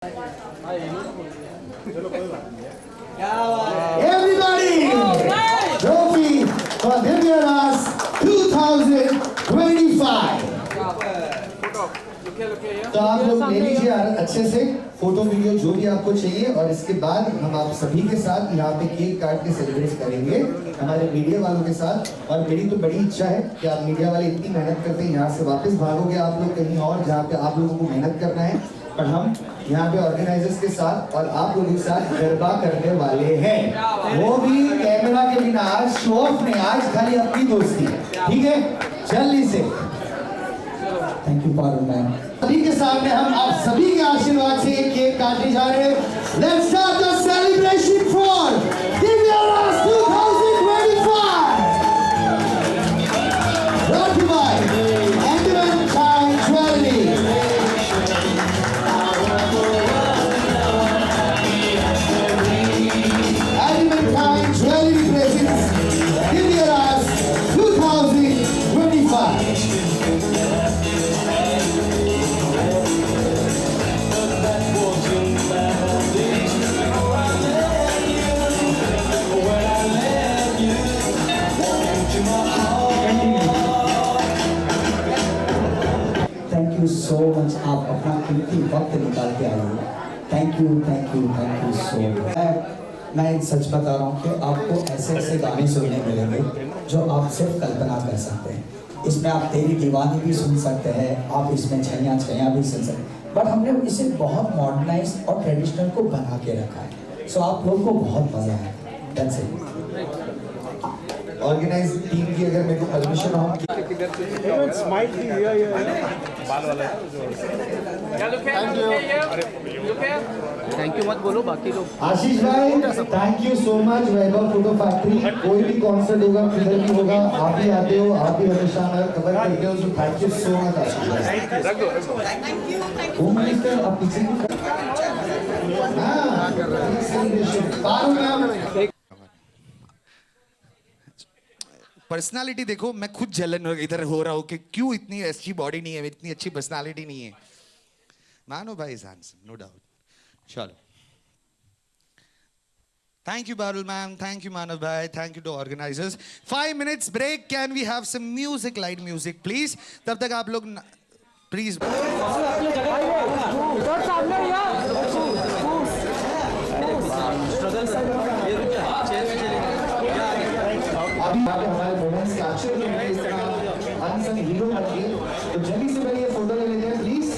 Everybody, trophy for Divya Ras 2025. तो आप लोग ले लीजिए अच्छे से फोटो वीडियो जो भी आपको चाहिए, और इसके बाद हम आप सभी के साथ यहाँ पे केक काट के सेलिब्रेट करेंगे हमारे मीडिया वालों के साथ। और मेरी तो बड़ी इच्छा है कि आप मीडिया वाले इतनी मेहनत करते हैं, यहाँ से वापस भागोगे आप लोग कहीं और जहाँ पे आप लोगों को मेहनत करना है, पर हम यहाँ पे ऑर्गेनाइजर्स के साथ और आप लोगों के साथ गरबा करने वाले हैं, वो भी कैमरा के बिना। आज शो ऑफ नहीं, आज खाली अपनी दोस्ती है, ठीक है? जल्दी से थैंक यू पारुल मैम। सभी के सामने हम आप सभी के आशीर्वाद से एक केक काटने जा रहे हैं। Let's start the celebration for Divya रास 2025। Brought to you by Adamantine Jewelry. Adamantine Jewelry presents Divya Ras 2025. Thank you so much, आप अपना कीमती वक्त निकाल के आए। Thank you so much. मैं सच बता रहा हूँ कि आपको ऐसे ऐसे गाने सुनने मिलेंगे जो आप सिर्फ कल्पना कर सकते हैं। इसमें आप तेरी दीवानी भी सुन सकते हैं, आप इसमें छैया छैया भी सुन सकते हैं, बट हमने इसे बहुत मॉडर्नाइज और ट्रेडिशनल को बना के रखा है, सो आप लोगों को बहुत मज़ा आएगा। That's it. ऑर्गेनाइज टीम की अगर मेरे को परमिशन हो, थैंक यू मत बोलो बाकी लोग। आशीष भाई thank you so much. Vaibhav photo factory, कोई भी कॉन्सर्ट होगा किधर भी होगा, आप ही आते हो, आप ही हमेशा हमारा कवर करते हो, so thank you so much Ashish भाई। होम मिनिस्टर आप पीछे पर्सनालिटी देखो, मैं खुद जलन इधर हो रहा हूँ कि क्यों इतनी अच्छी बॉडी नहीं है, इतनी अच्छी पर्सनालिटी नहीं है। मानो भाई इज हैंडसम, नो डाउट। चलो, थैंक यू बारुल मैम, थैंक यू मानव भाई, thank you to organisers. 5 minutes break, can we have some music, light music please. तब तक आप लोग प्लीज हमारे मोमेंट्स कैप्चर करने के लिए अनसंग हीरो बनके, तो जल्दी से पहले ये फोटो ले लेते हैं प्लीज।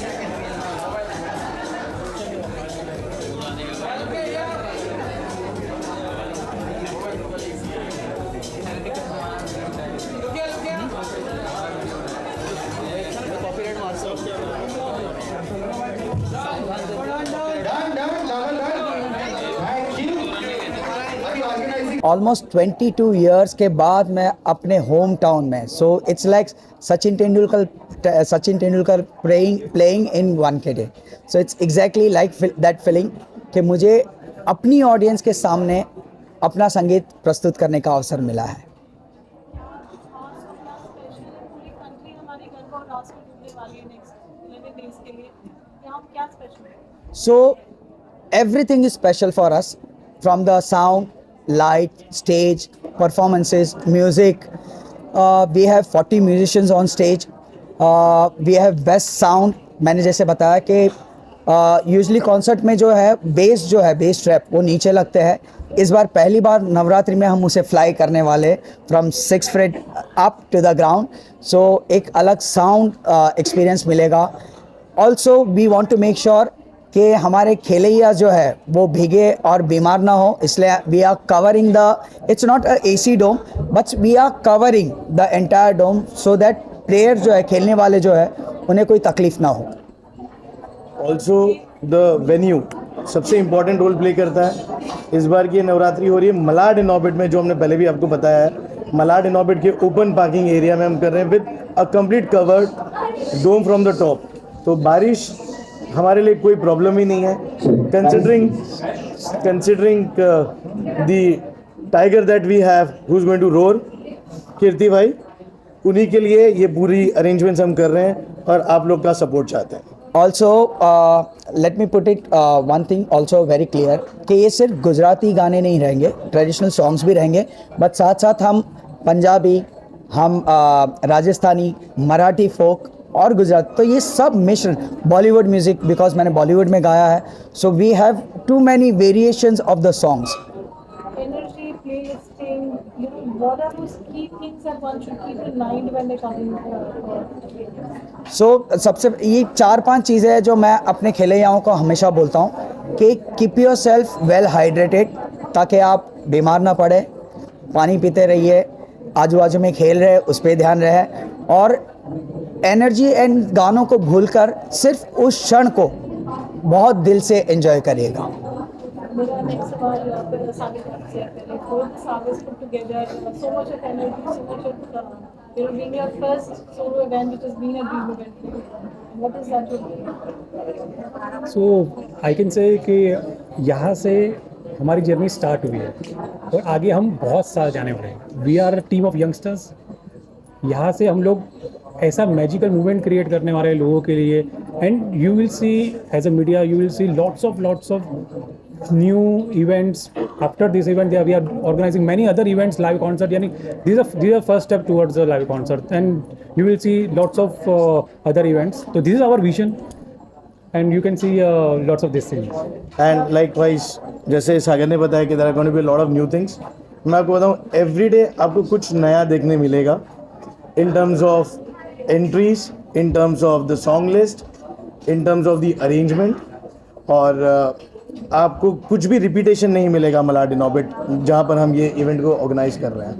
ऑलमोस्ट 22 ईयर्स के बाद मैं अपने होम टाउन में, so it's like Sachin Tendulkar playing in Wankhede. So it's exactly like that feeling कि मुझे अपनी ऑडियंस के सामने अपना संगीत प्रस्तुत करने का अवसर मिला है। So everything is special for us, from the sound, light, stage, performances, music. We have 40 musicians on stage. We have best sound. मैंने जैसे बताया कि यूजली कॉन्सर्ट में जो है बेस ट्रैप वो नीचे लगते हैं। इस बार पहली बार नवरात्रि में हम उसे फ्लाई करने वाले from 6 feet up to the ground. So एक अलग साउंड एक्सपीरियंस मिलेगा। Also we want to make sure कि हमारे खेलैया जो है वो भीगे और बीमार ना हो, इसलिए we are covering the, it's not a AC dome but we are covering the entire dome so that player जो है, खेलने वाले जो है, उन्हें कोई तकलीफ ना हो। ऑल्सो द वेन्यू सबसे इम्पॉर्टेंट रोल प्ले करता है। इस बार की नवरात्रि हो रही है मलाड इनऑर्बिट में, जो हमने पहले भी आपको बताया है। मलाड इनऑर्बिट के ओपन पार्किंग एरिया में हम कर रहे हैं with a complete covered dome from the top. तो बारिश हमारे लिए कोई प्रॉब्लम ही नहीं है, considering the tiger that we have who is going to roar, Kirti भाई, उन्हीं के लिए ये पूरी अरेंजमेंट्स हम कर रहे हैं और आप लोग का सपोर्ट चाहते हैं। Also let me put it one thing also very clear कि ये सिर्फ गुजराती गाने नहीं रहेंगे, ट्रेडिशनल सॉन्ग्स भी रहेंगे, बट साथ साथ हम पंजाबी, हम राजस्थानी, मराठी फोक और गुजरात, तो ये सब मिश्रण, बॉलीवुड म्यूज़िक बिकॉज मैंने बॉलीवुड में गाया है, so we have too many variations of the songs. Energy, playlisting, what are those key things that one should keep in mind when they come in? सो सबसे ये 4-5 चीज़ें हैं जो मैं अपने खिलैयाओं को हमेशा बोलता हूँ कि keep your self well hydrated, ताकि आप बीमार ना पड़े, पानी पीते रहिए, आजू बाजू में खेल रहे उस पर ध्यान रहे, और एनर्जी एंड गानों को भूलकर सिर्फ उस क्षण को बहुत दिल से एंजॉय करिएगा. मेरा नेक्स्ट सवाल साबित से है, पहले both Sagas put together so much of energy, so much of being your first solo event, which has been a dream event for you. What is that like? So I can say कि यहाँ से हमारी journey start हुई है और आगे हम बहुत साल जाने वाले हैं. We are a team of youngsters. यहाँ से हम लोग ऐसा मैजिकल मूवमेंट क्रिएट करने वाले हैं लोगों के लिए, and you will see as a media, you will see lots of new events. After this event we are organizing many other events, live concert, yani these are first step towards the live concert, and you will see lots of other events. So this is our vision, and you can see lots of these things. And likewise जैसे सागर ने बताया कि there are going to be lot of new things, मैं आपको बताऊं every day आपको कुछ नया देखने मिलेगा in terms of entries, in terms of the song list, in terms of the arrangement, और आपको कुछ भी रिपीटेशन नहीं मिलेगा मलाड इन ऑर्बिट जहाँ पर हम ये इवेंट को ऑर्गेनाइज कर रहे हैं.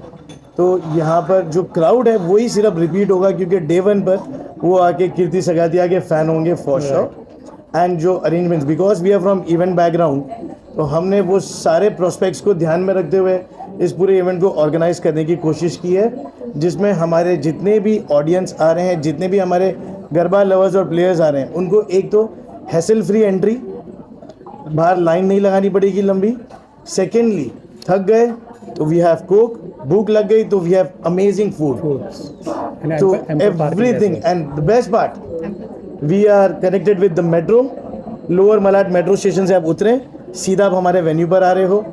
तो यहाँ पर जो क्राउड है वही सिर्फ रिपीट होगा, क्योंकि डे 1 पर वो आके कीर्ति सगातिया के फ़ैन होंगे फॉर श्योर. एंड जो arrangements, because we are from event background, तो हमने वो सारे प्रोस्पेक्ट्स को ध्यान में रखते हुए इस पूरे इवेंट को ऑर्गेनाइज करने की कोशिश की है, जिसमें हमारे जितने भी ऑडियंस आ रहे हैं, जितने भी हमारे गरबा लवर्स और प्लेयर्स आ रहे हैं, उनको एक तो हैसल फ्री एंट्री, बाहर लाइन नहीं लगानी पड़ेगी लंबी. सेकेंडली थक गए तो वी हैव कोक, भूख लग गई तो वी हैव अमेजिंग फूड, तो everything. And the best part, we are connected with the metro. Lower Malad metro station से आप उतरें, सीधा आप हमारे वेन्यू पर आ रहे हो.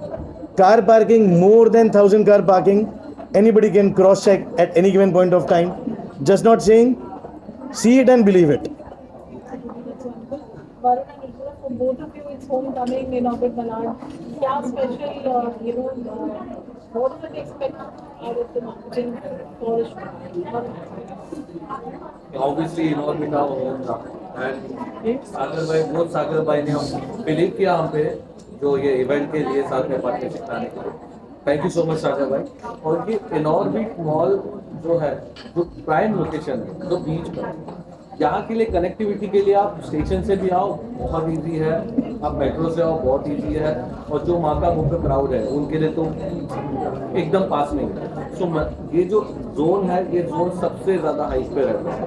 Car parking, more than 1000 car parking, anybody can cross check at any given point of time. Just not saying, see it and believe it. Varun and Ikra, for both of you, it's homecoming in Orbit Malad. Kya special, what do you expect out of the marketing for the show? Obviously in orbit our own था, and सागर भाई, बहुत सागर भाई ने हम believe किया हम पे, जो ये इवेंट के लिए साथ में पार्टिसिपेट करने के लिए. थैंक यू सो मच सागर भाई. और ये इन ऑर्बिट मॉल जो है, जो प्राइम लोकेशन है, जो बीच पर, यहाँ के लिए कनेक्टिविटी के लिए आप स्टेशन से भी आओ, बहुत इजी है, आप मेट्रो से आओ, बहुत इजी है, और जो वहाँ का मुख्य क्राउड है उनके लिए तो एकदम पास नहीं है. सो ये जो जोन है, ये जोन सबसे ज़्यादा हाइट पे रहता है.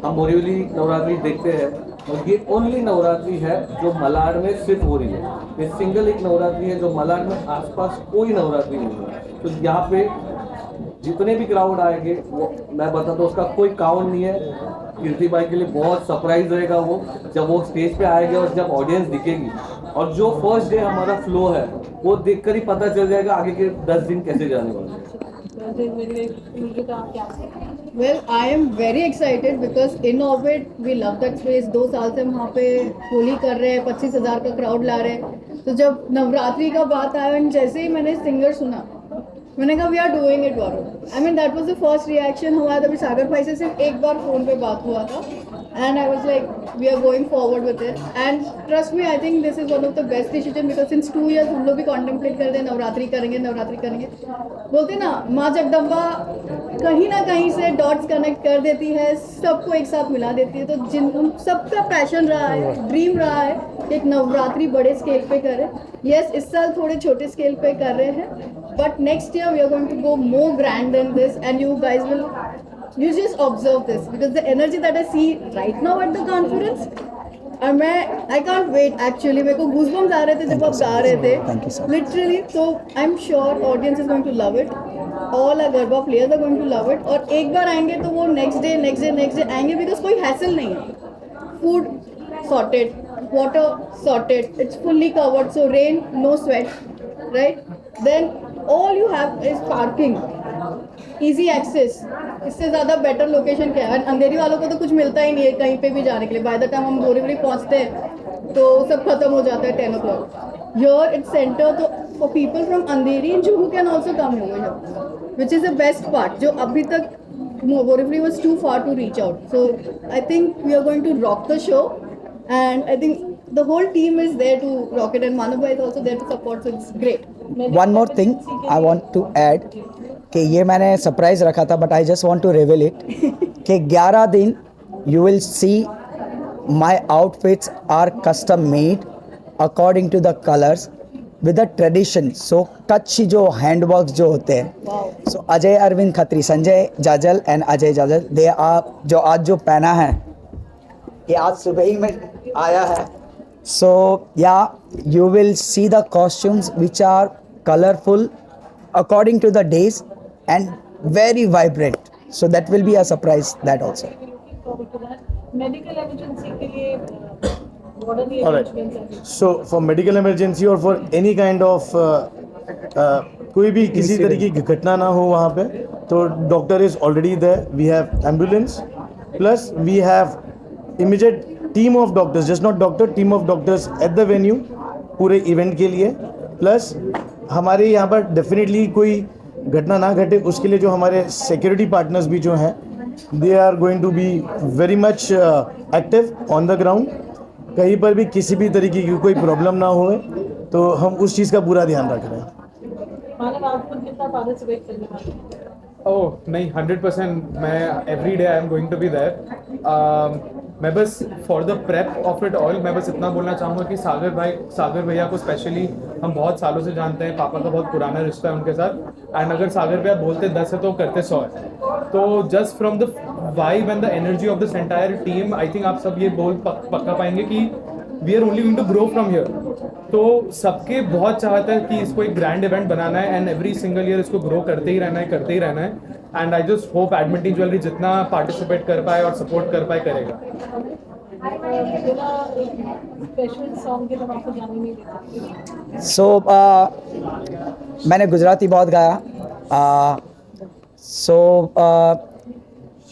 हम बोरीवली नवरात्रि देखते हैं, और ये ओनली नवरात्रि है जो मलाड में सिर्फ हो रही है. ये सिंगल एक नवरात्रि है जो मलाड में आसपास कोई नवरात्रि नहीं है. तो यहाँ पे जितने भी क्राउड आएंगे, वो मैं बताता हूँ, उसका कोई काउंट नहीं है. कीर्ति भाई के लिए बहुत सरप्राइज रहेगा वो, जब वो स्टेज पे आएंगे और जब ऑडियंस दिखेगी, और जो फर्स्ट डे हमारा फ्लो है वो देखकर ही पता चल जाएगा आगे के 10 दिन कैसे जाने वाले हैं. Well, I am very excited because in orbit we love that space. 2 साल से हम वहाँ पे होली कर रहे हैं, 25,000 का क्राउड ला रहे हैं. तो जब नवरात्रि का बात आया, जैसे ही मैंने सिंगर सुना, मैंने कहा we are doing it Varun. I mean that was the first reaction. हमारा तभी सागर भाई से सिर्फ एक बार फ़ोन पे बात हुआ था, and I was like we are going forward with it. And trust me, I think this is one of the best decision, because since 2 years हम लोग भी कॉन्टेम्पलेट करते हैं नवरात्रि करेंगे, नवरात्रि करेंगे. बोलते ना, माँ जगदम्बा कहीं ना कहीं से डॉट्स कनेक्ट कर देती है, सबको एक साथ मिला देती है. तो जिन हम सबका पैशन रहा है, ड्रीम रहा है कि एक नवरात्रि बड़े स्केल पे करें. यस, इस साल थोड़े छोटे स्केल पे कर रहे हैं, but next year we are going to go more grand than this, and you guys will, you just observe this, because the energy that I see right now at the conference, और I can't wait actually. मेरे को goosebumps आ रहे थे जब आप गा रहे थे, literally. So I'm sure audience is going to love it. All our garba players are going to love it. और एक बार आएंगे तो वो next day आएंगे, because कोई hassle नहीं है. Food sorted, water sorted, it's fully covered, so rain, no sweat, right? Then all you have is parking, easy access. इससे ज़्यादा बेटर लोकेशन क्या है? अंधेरी वालों को तो कुछ मिलता ही नहीं है कहीं पे भी जाने के लिए. बाय द टाइम हम बोरीवली पहुंचते हैं तो सब खत्म हो जाता है 10 o'clock. Here it's center, तो for people from Andheri and Juhu can also come over here, which is the best part. जो अभी तक Borivali was too far to reach out. So I think we are going to rock the show, and I think the whole team is there to rock it, and Manav bhai is also there to support. So it's great. One more thing I want to add कि ये मैंने surprise रखा था, but I just want to reveal it कि 11 दिन you will see my outfits are custom made according to the colours with the tradition. So Kutch जो handworks जो होते हैं, so Ajay Arvind Khatri, Sanjay Jajal and Ajay Jajal, they आप जो आज जो पहना है ये आज सुबह ही में आया है. So yeah you will see the costumes which are colourful according to the days and very vibrant. So that will be a surprise that also. Looking forward to that. Medical emergency के लिए what are the Alright. arrangements? So for medical emergency or for any kind of कोई भी किसी तरीके की घटना ना हो वहाँ पे, तो doctor is already there. We have ambulance plus we have immediate team of doctors, just not doctor, team of doctors at the venue पूरे इवेंट के लिए. प्लस हमारे यहाँ पर डेफिनेटली कोई घटना ना घटे उसके लिए जो हमारे सिक्योरिटी पार्टनर्स भी जो हैं, they are going to be very much active on the ground. कहीं पर भी किसी भी तरीके की कोई प्रॉब्लम ना हो, तो हम उस चीज़ का पूरा ध्यान रख रहे हैं. मानव आप खुद कितना पार्टिसिपेट करने वाले हैं? ओह नहीं, 100% मैं every day I am going to be there. मैं बस for the prep of it all मैं बस इतना बोलना चाहूँगा कि सागर भैया को स्पेशली हम बहुत सालों से जानते हैं. पापा का बहुत पुराना रिश्ता है उनके साथ, एंड अगर सागर भैया बोलते 10 है तो करते 100 है. तो just from the vibe and the energy of this entire team, I think आप सब ये बोल पक्का पाएंगे कि we are only going to grow from here. तो सबके बहुत चाहता है कि इसको एक ग्रैंड इवेंट बनाना है, एंड एवरी सिंगल ईयर इसको ग्रो करते ही रहना है, करते ही रहना है. एंड आई जस्ट होप एडमिटी ज्वेलरी जितना पार्टिसिपेट कर पाए और सपोर्ट कर पाए करेगा. मेरा एक स्पेशल सॉन्ग की तरफ आपको जाने नहीं देता. सो मैंने गुजराती बहुत गाया. So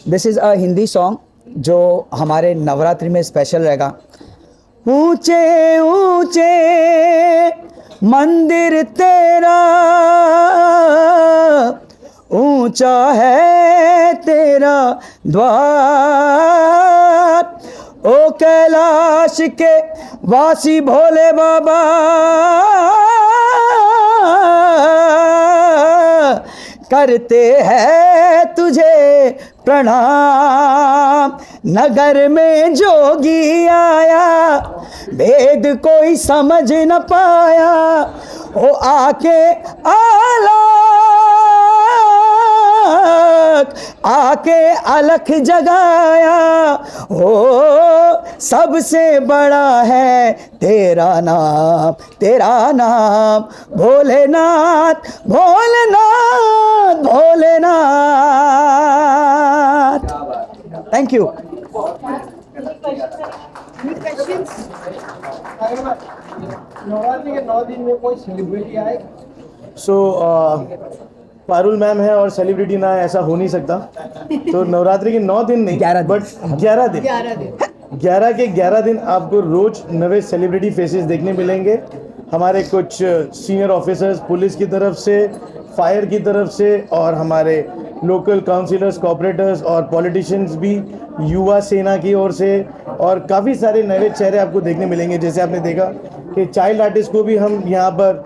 this is a Hindi song जो हमारे नवरात्रि में स्पेशल रहेगा. ऊंचे ऊंचे मंदिर तेरा, ऊंचा है तेरा द्वार, ओ कैलाश के वासी भोले बाबा, करते हैं तुझे प्रणाम. नगर में जोगी आया, भेद कोई समझ न पाया, ओ आके आके अलख जगाया. ओ सबसे बड़ा है तेरा नाम Bholenath Bholenath Bholenath. Thank you. So Parul ma'am है और सेलिब्रिटी ना है, ऐसा हो नहीं सकता. तो नवरात्रि के 9 दिन नहीं, 11 दिन. बट 11 दिन, 11 के 11 दिन आपको रोज नवे सेलिब्रिटी फेसेस देखने मिलेंगे. हमारे कुछ सीनियर ऑफिसर्स पुलिस की तरफ से, फायर की तरफ से, और हमारे लोकल काउंसिलर्स, कॉर्पोरेटर्स और पॉलिटिशियंस भी युवा सेना की ओर से, और काफ़ी सारे नए चेहरे आपको देखने मिलेंगे. जैसे आपने देखा कि चाइल्ड आर्टिस्ट को भी हम यहाँ पर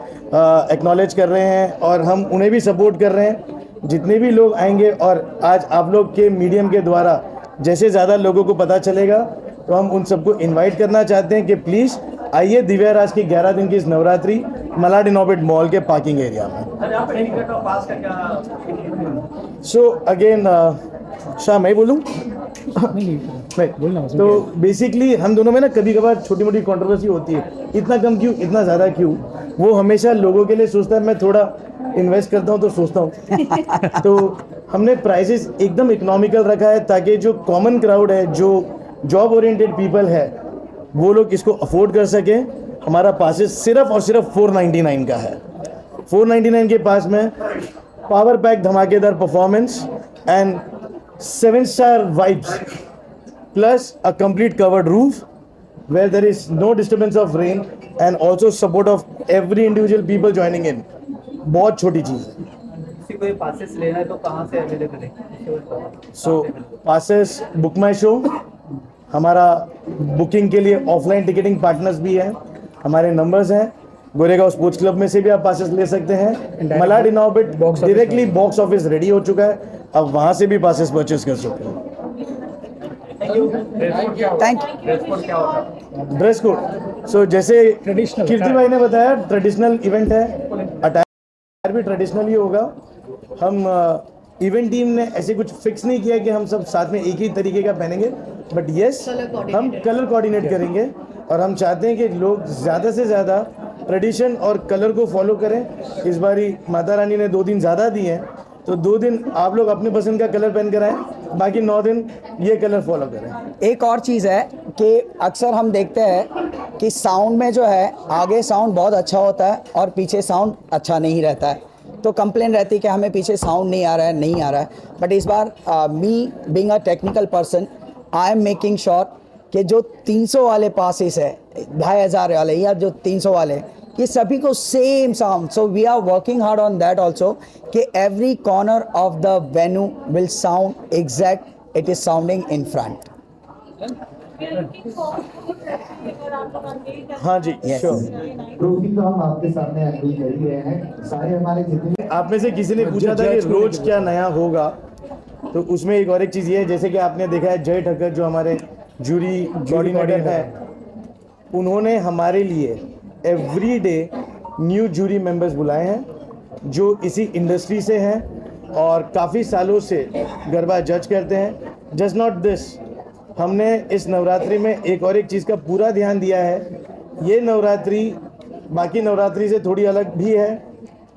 एक्नॉलेज कर रहे हैं और हम उन्हें भी सपोर्ट कर रहे हैं. जितने भी लोग आएंगे, और आज आप लोग के मीडियम के द्वारा जैसे ज़्यादा लोगों को पता चलेगा, तो हम उन सबको इनवाइट करना चाहते हैं कि प्लीज़ आइए दिव्या राज की 11 दिन की इस नवरात्रि मलाड इनॉर्बिट मॉल के पार्किंग एरिया में. सो अगेन शाह मैं बोलूँ नहीं, तो बेसिकली हम दोनों में ना कभी कभार छोटी मोटी कंट्रोवर्सी होती है, इतना कम क्यों, इतना ज़्यादा क्यों. वो हमेशा लोगों के लिए सोचता है, मैं थोड़ा इन्वेस्ट करता हूँ तो सोचता हूँ. तो हमने प्राइसेस एकदम इकोनॉमिकल रखा है ताकि जो कॉमन क्राउड है, जो जॉब ओरिएंटेड पीपल है, वो लोग इसको अफोर्ड कर सकें, हमारा पासेस सिर्फ और सिर्फ 499 का है। 499 के पास में पावर पैक धमाकेदार performance and 7-star vibes plus a complete covered roof where there is no disturbance of rain and also support of every individual people joining in। बहुत छोटी चीज़ है। किसी को ये पासेस लेना है तो कहाँ से अवेलेबल है? सो पासेस बुक माई शो, हमारा बुकिंग के लिए ऑफलाइन टिकटिंग पार्टनर्स भी हैं, हमारे नंबर्स हैं। गोरेगांव स्पोर्ट्स क्लब में से भी आप पासेस ले सकते हैं। Malad in orbit directly box office ready हो चुका है, अब वहाँ से भी पासेस परचेज कर सकते हैं। थैंक ड्रेस कोड, सो जैसे कीर्ति भाई ने बताया ट्रेडिशनल इवेंट है, अटायर भी ट्रेडिशनल ही होगा। हम इवेंट टीम ने ऐसे कुछ फिक्स नहीं किया कि हम सब साथ में एक ही तरीके का पहनेंगे, बट यस हम कलर कोऑर्डिनेट करेंगे और हम चाहते हैं कि लोग ज़्यादा से ज़्यादा ट्रेडिशन और कलर को फॉलो करें। इस बारी माता रानी ने 2 दिन ज़्यादा दिए हैं, तो 2 दिन आप लोग अपने पसंद का कलर पहन कर आएँ, बाकी 9 दिन ये कलर फॉलो करें। एक और चीज़ है कि अक्सर हम देखते हैं कि साउंड में जो है आगे साउंड बहुत अच्छा होता है और पीछे साउंड अच्छा नहीं रहता है, तो कंप्लेन रहती है कि हमें पीछे साउंड नहीं आ रहा है। बट इस बार me being a technical person I am making sure कि जो 300 वाले पासेस है, 2500 वाले या जो 300 वाले, ये सभी को same sound. So we are working hard on that also कि every corner of the venue will sound exact it is sounding in front. हाँ जी, श्योर। ट्रॉफी तो हम आपके सामने अनवील कर ही रहे हैं। सारे हमारे जितने आप में से किसी ने पूछा था कि रोज क्या नया होगा, तो उसमें एक और एक चीज़ ये है, जैसे कि आपने देखा है जय ठक्कर जो हमारे जूरी कोऑर्डिनेटर है, उन्होंने हमारे लिए every day new jury members बुलाए हैं जो इसी इंडस्ट्री से हैं और काफ़ी सालों से गरबा जज करते हैं। जस्ट नॉट दिस, हमने इस नवरात्रि में एक और एक चीज़ का पूरा ध्यान दिया है। ये नवरात्रि बाकी नवरात्रि से थोड़ी अलग भी है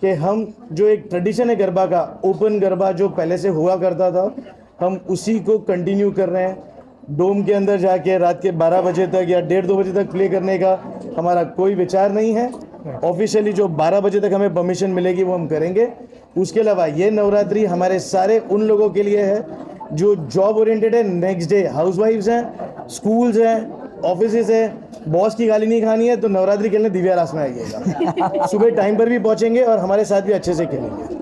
कि हम जो एक ट्रेडिशन है गरबा का, ओपन गरबा जो पहले से हुआ करता था, हम उसी को कंटिन्यू कर रहे हैं। डोम के अंदर जाके रात के 12 बजे तक या 1:30-2 बजे तक प्ले करने का हमारा कोई विचार नहीं है। ऑफिशियली जो 12 बजे तक हमें परमिशन मिलेगी वो हम करेंगे। उसके अलावा ये नवरात्रि हमारे सारे उन लोगों के लिए है जो जॉब ओरिएंटेड है, नेक्स्ट डे हाउसवाइफ्स हैं, स्कूल्स हैं, ऑफिसेज हैं, बॉस की गाली नहीं खानी है तो नवरात्रि खेलने दिव्या रास में आइएगा। सुबह टाइम पर भी पहुंचेंगे और हमारे साथ भी अच्छे से खेलेंगे।